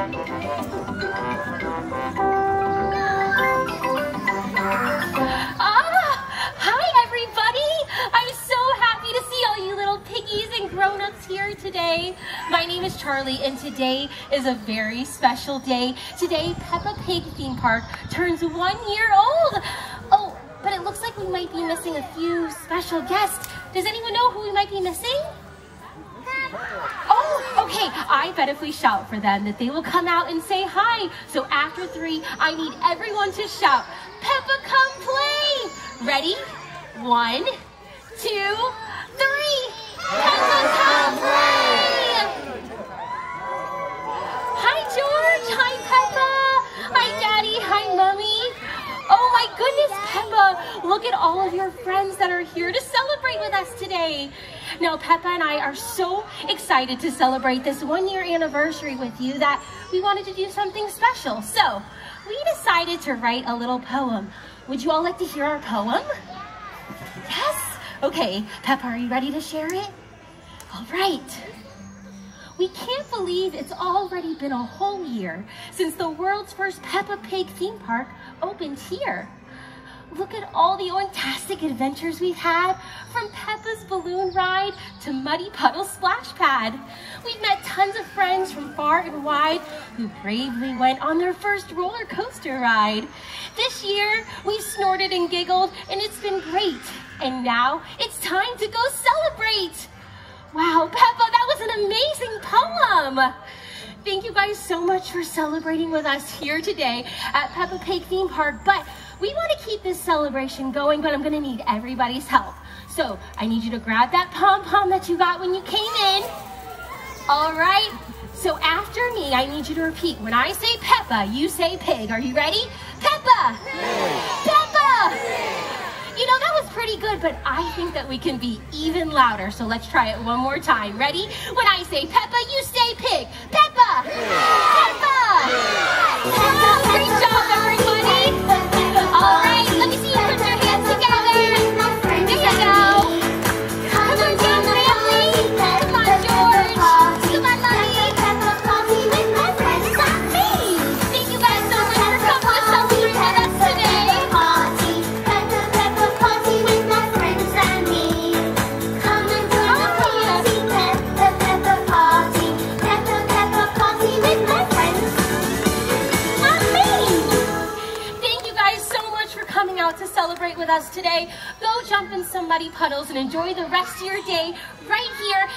Hi everybody! I'm so happy to see all you little piggies and grown-ups here today. My name is Charlie and today is a very special day. Today, Peppa Pig theme park turns 1 year old. Oh, but it looks like we might be missing a few special guests. Does anyone know who we might be missing? Oh, okay. I bet if we shout for them that they will come out and say hi. So after 3, I need everyone to shout, Peppa, come play. Ready? 1, 2, 3. Peppa, come play. Hi, George. Hi, Peppa. Hi, Daddy. Hi, Mommy. Oh my goodness, Peppa. Look at all of your friends that are here to celebrate with us today. Now, Peppa and I are so excited to celebrate this 1 year anniversary with you that we wanted to do something special. So we decided to write a little poem. Would you all like to hear our poem? Yes? Okay, Peppa, are you ready to share it? All right. We can't believe it's already been a whole year since the world's first Peppa Pig theme park opened here. Look at all the fantastic adventures we've had, from Peppa's balloon ride to Muddy Puddle Splash Pad. We've met tons of friends from far and wide who bravely went on their first roller coaster ride. This year, we've snorted and giggled, and it's been great. And now, it's time to go celebrate. Wow, Peppa, that was an amazing poem. Thank you guys so much for celebrating with us here today at Peppa Pig Theme Park. But we want to keep this celebration going, but I'm going to need everybody's help. So I need you to grab that pom-pom that you got when you came in. All right. So after me, I need you to repeat. When I say Peppa, you say pig. Are you ready? Peppa! Peppa! You know, that was pretty good, but I think that we can be even louder. So let's try it one more time. Ready? When I say Peppa, you say pig. Peppa! Peppa! Oh, great job, everybody! All right, let me see you put your hands together. There you go. Come on down, family. Come on, George. Come on, Mommy. Thank you guys so much for coming to celebrate with us today. To celebrate with us today. Go jump in some muddy puddles and enjoy the rest of your day right here